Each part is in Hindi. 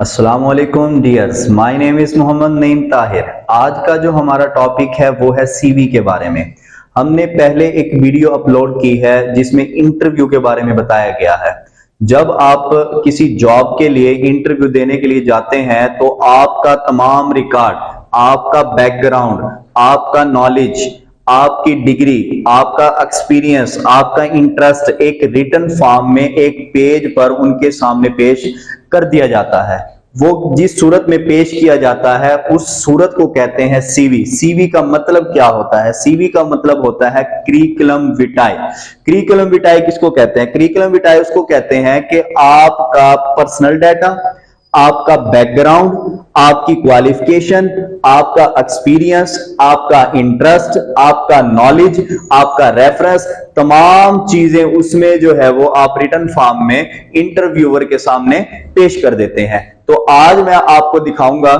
अस्सलाम वालेकुम dears, my name is Mohammad Naeem Tahir. आज का जो हमारा टॉपिक है वो है सीवी के बारे में। हमने पहले एक वीडियो अपलोड की है जिसमें इंटरव्यू के बारे में बताया गया है। जब आप किसी जॉब के लिए इंटरव्यू देने के लिए जाते हैं तो आपका तमाम रिकॉर्ड, आपका बैकग्राउंड, आपका नॉलेज, आपकी डिग्री, आपका एक्सपीरियंस, आपका इंटरेस्ट एक रिटन फॉर्म में एक पेज पर उनके सामने पेश कर दिया जाता है। वो जिस सूरत में पेश किया जाता है उस सूरत को कहते हैं सीवी। सीवी का मतलब क्या होता है? सीवी का मतलब होता है करिकुलम विटाए। करिकुलम विटाए किसको कहते हैं? करिकुलम विटाए उसको कहते हैं कि आपका पर्सनल डाटा, आपका बैकग्राउंड, आपकी क्वालिफिकेशन, आपका एक्सपीरियंस, आपका इंटरेस्ट, आपका नॉलेज, आपका रेफरेंस, तमाम चीजें उसमें जो है वो आप रिटन फॉर्म में इंटरव्यूअर के सामने पेश कर देते हैं। तो आज मैं आपको दिखाऊंगा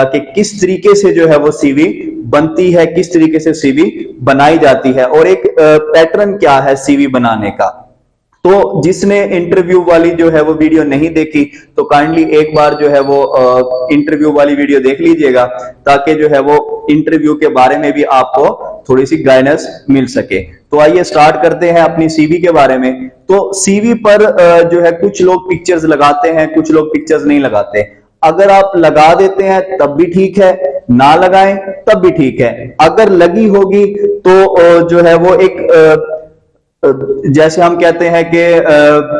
कि किस तरीके से जो है वो सीवी बनती है, किस तरीके से सीवी बनाई जाती है और एक पैटर्न क्या है सीवी बनाने का। तो जिसने इंटरव्यू वाली जो है वो वीडियो नहीं देखी तो काइंडली एक बार जो है वो इंटरव्यू वाली वीडियो देख लीजिएगा ताकि जो है वो इंटरव्यू के बारे में भी आपको थोड़ी सी गाइडेंस मिल सके। तो आइए स्टार्ट करते हैं अपनी सीवी के बारे में। तो सीवी पर जो है कुछ लोग पिक्चर्स लगाते हैं, कुछ लोग पिक्चर्स नहीं लगाते। अगर आप लगा देते हैं तब भी ठीक है, ना लगाएं तब भी ठीक है। अगर लगी होगी तो जो है वो एक जैसे हम कहते हैं कि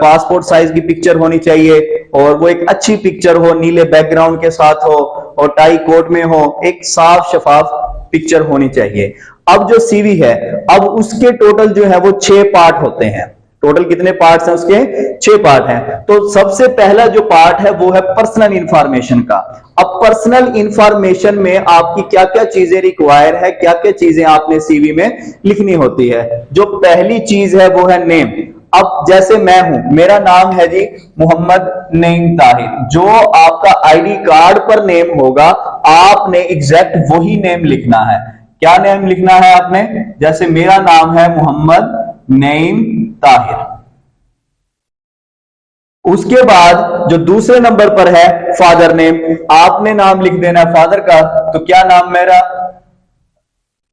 पासपोर्ट साइज की पिक्चर होनी चाहिए और वो एक अच्छी पिक्चर हो, नीले बैकग्राउंड के साथ हो और टाई कोट में हो, एक साफ शफाफ पिक्चर होनी चाहिए। अब जो सीवी है, अब उसके टोटल जो है वो 6 पार्ट होते हैं। टोटल कितने पार्ट्स हैं उसके? 6 पार्ट हैं। तो सबसे पहला जो पार्ट है वो है पर्सनल इंफॉर्मेशन का। अब पर्सनल इंफॉर्मेशन में आपकी क्या क्या चीजें रिक्वायर है, क्या क्या चीजें आपने सीवी में लिखनी होती है। जो पहली चीज है वो है नेम। अब जैसे मैं हूं, मेरा नाम है जी मोहम्मद नईम ताहिर। जो आपका आईडी कार्ड पर नेम होगा आपने एग्जैक्ट वही नेम लिखना है। क्या नेम लिखना है आपने? जैसे मेरा नाम है मोहम्मद नईम ताहिर। उसके बाद जो दूसरे नंबर पर है फादर नेम, आपने नाम लिख देना फादर का। तो क्या नाम मेरा?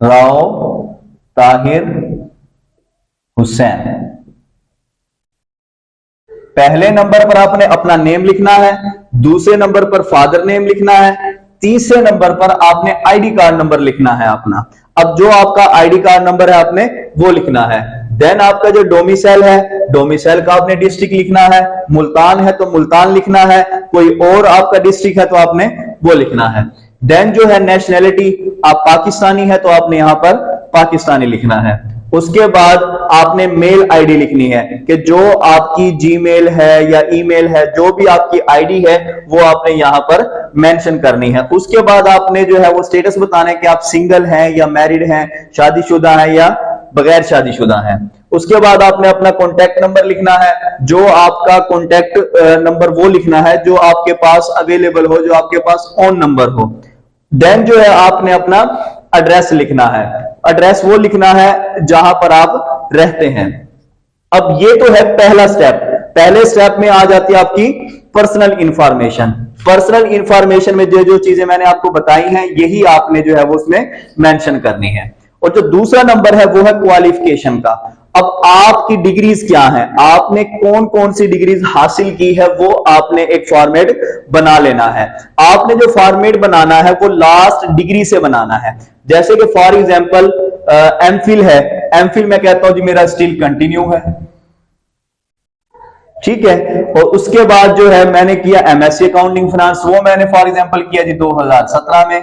राव ताहिर हुसैन। पहले नंबर पर आपने अपना नेम लिखना है, दूसरे नंबर पर फादर नेम लिखना है, तीसरे नंबर पर आपने आईडी कार्ड नंबर लिखना है अपना। अब जो आपका आईडी कार्ड नंबर है आपने वो लिखना है। देन आपका जो डोमिसाइल है, डोमिसाइल का आपने डिस्ट्रिक्ट लिखना है। मुल्तान है तो मुल्तान लिखना है, कोई और आपका डिस्ट्रिक्ट है तो आपने वो लिखना है। देन जो है नेशनैलिटी, आप पाकिस्तानी है तो आपने यहां पर पाकिस्तानी लिखना है। उसके बाद आपने मेल आईडी लिखनी है कि जो आपकी जीमेल है या ईमेल है, जो भी आपकी आईडी है वो आपने यहां पर मेंशन करनी है। उसके बाद आपने जो है वो स्टेटस बताना है कि आप सिंगल हैं या मैरिड हैं, शादीशुदा हैं या बगैर शादीशुदा हैं। उसके बाद आपने अपना कॉन्टैक्ट नंबर लिखना है। जो आपका कॉन्टैक्ट नंबर वो लिखना है जो आपके पास अवेलेबल हो, जो आपके पास ऑन नंबर हो। देन जो है आपने अपना एड्रेस लिखना है। एड्रेस वो लिखना है जहां पर आप रहते हैं। अब ये तो है पहला स्टेप। पहले स्टेप में आ जाती है आपकी पर्सनल इंफॉर्मेशन। पर्सनल इंफॉर्मेशन में जो जो चीजें मैंने आपको बताई हैं यही आपने जो है वो उसमें मेंशन करनी है। और जो दूसरा नंबर है वो है क्वालिफिकेशन का। अब आपकी डिग्रीज क्या हैं, आपने कौन कौन सी डिग्रीज हासिल की है वो आपने एक फॉर्मेट बना लेना है। आपने जो फॉर्मेट बनाना है वो लास्ट डिग्री से बनाना है। जैसे कि फॉर एग्जांपल एमफिल है, एमफिल मैं कहता हूं जी मेरा स्टिल कंटिन्यू है, ठीक है। और उसके बाद जो है मैंने किया एमएससी अकाउंटिंग फाइनेंस, वो मैंने फॉर एग्जांपल किया जी 2017 में।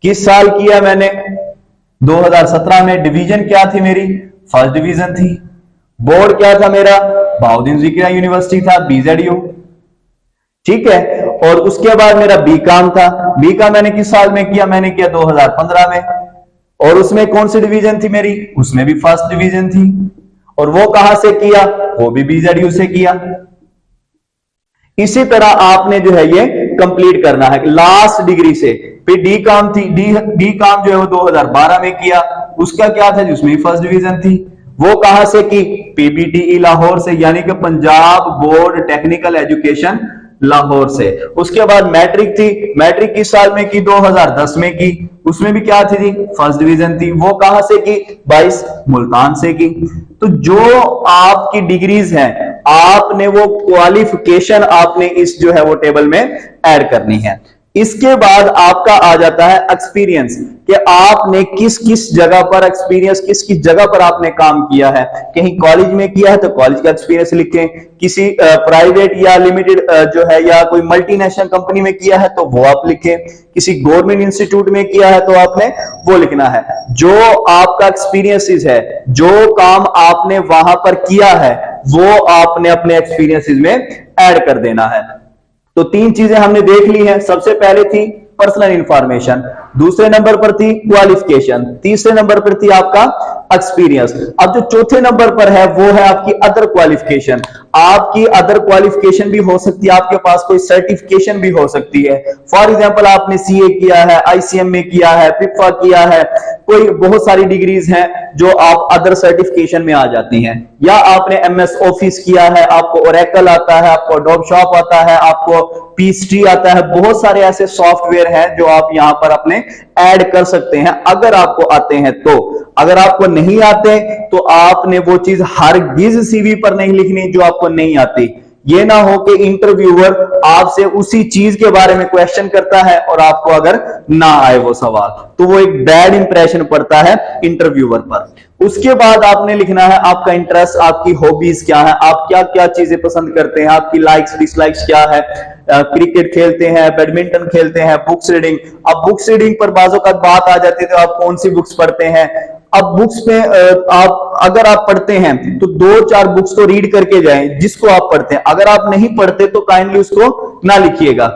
किस साल किया मैंने? 2017 में। डिवीजन क्या थी मेरी? फर्स्ट डिवीजन थी। बोर्ड क्या था मेरा? बहाउद्दीन ज़िक्रिया यूनिवर्सिटी था, बीजेडयू, ठीक है। और उसके बाद मेरा बीकॉम था। बीकॉम मैंने किस साल में किया? मैंने किया 2015 में। और उसमें कौन सी डिवीजन थी मेरी? उसमें भी फर्स्ट डिवीजन थी। और वो कहां से किया? वो भी बीजेडयू से किया। इसी तरह आपने जो है ये कंप्लीट करना है लास्ट डिग्री से। फिर डी काम थी, डी काम जो है वो 2012 में किया। उसका क्या था? जिसमें फर्स्ट डिवीजन थी। वो कहां से की? पीबीटीई लाहौर से, यानी कि Punjab board technical education Lahore से। उसके बाद मैट्रिक थी, मैट्रिक किस साल में की? 2010 में की। उसमें भी क्या थी? फर्स्ट डिवीजन थी। वो कहां से की? 22 मुल्तान से की। तो जो आपकी डिग्रीज हैं, आपने वो क्वालिफिकेशन आपने इस जो है वो टेबल में ऐड करनी है। इसके बाद आपका आ जाता है एक्सपीरियंस, कि आपने किस किस जगह पर एक्सपीरियंस, किस किस जगह पर आपने काम किया है। कहीं कॉलेज में किया है तो कॉलेज का एक्सपीरियंस लिखें, किसी प्राइवेट या लिमिटेड जो है या कोई मल्टीनेशनल कंपनी में किया है तो वो आप लिखें, किसी गवर्नमेंट इंस्टीट्यूट में किया है तो आपने वो लिखना है। जो आपका एक्सपीरियंसेस है, जो काम आपने वहां पर किया है, वो आपने अपने एक्सपीरियंसेस में ऐड कर देना है। तो तीन चीजें हमने देख ली हैं। सबसे पहले थी पर्सनल इंफॉर्मेशन, दूसरे नंबर पर थी क्वालिफिकेशन, तीसरे नंबर पर थी आपका एक्सपीरियंस। अब जो चौथे नंबर पर है वो है आपकी अदर क्वालिफिकेशन। आपकी अदर क्वालिफिकेशन भी हो सकती है, आपके पास कोई सर्टिफिकेशन भी हो सकती है। फॉर एग्जांपल आपने सीए किया है, आईसीएम में किया है, पिपा किया है, कोई बहुत सारी डिग्रीज हैं जो आप अदर सर्टिफिकेशन में आ जाती हैं। या आपने एमएस ऑफिस किया है, आपको ओरेकल आता है, आपको एडोब शॉप आता है, आपको पीएचडी आता है। बहुत सारे ऐसे सॉफ्टवेयर हैं जो आप यहां पर अपने ऐड कर सकते हैं अगर आपको आते हैं तो। अगर आपको नहीं आते तो आपने वो चीज हरगिज सीवी पर नहीं लिखनी जो आपको नहीं आती। ये ना हो कि इंटरव्यूअर आपसे उसी चीज के बारे में क्वेश्चन करता है और आपको अगर ना आए वो सवाल, तो वो एक बैड इंप्रेशन पड़ता है इंटरव्यूअर पर। उसके बाद आपने लिखना है आपका इंटरेस्ट, आपकी हॉबीज क्या है, आप क्या क्या चीजें पसंद करते हैं, आपकी लाइक्स डिसलाइक्स क्या है। क्रिकेट खेलते हैं, बैडमिंटन खेलते हैं, बुक्स रीडिंग। अब बुक्स रीडिंग पर बाजों का बात आ जाती है तो आप कौन सी बुक्स पढ़ते हैं। अब बुक्स में आप अगर आप पढ़ते हैं तो 2-4 बुक्स तो रीड करके जाएं जिसको आप पढ़ते हैं। अगर आप नहीं पढ़ते तो काइंडली उसको ना लिखिएगा।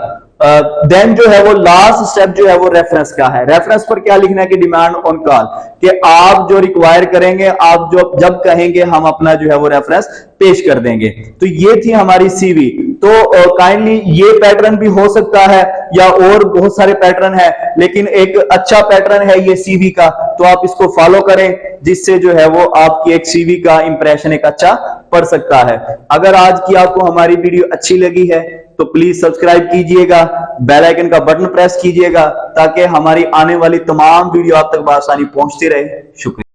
देन जो है वो लास्ट स्टेप जो है वो रेफरेंस का है। रेफरेंस पर क्या लिखना है कि डिमांड ऑन कॉल, कि आप जो रिक्वायर करेंगे, आप जो जब कहेंगे हम अपना जो है वो रेफरेंस पेश कर देंगे। तो ये थी हमारी सीवी। तो काइंडली ये पैटर्न भी हो सकता है या और बहुत सारे पैटर्न है, लेकिन एक अच्छा पैटर्न है ये सीवी का, तो आप इसको फॉलो करें जिससे जो है वो आपकी एक सीवी का इंप्रेशन एक अच्छा पड़ सकता है। अगर आज की आपको हमारी वीडियो अच्छी लगी है तो प्लीज सब्सक्राइब कीजिएगा, बेल आइकन का बटन प्रेस कीजिएगा ताकि हमारी आने वाली तमाम वीडियो आप तक बआसानी पहुंचती रहे। शुक्रिया।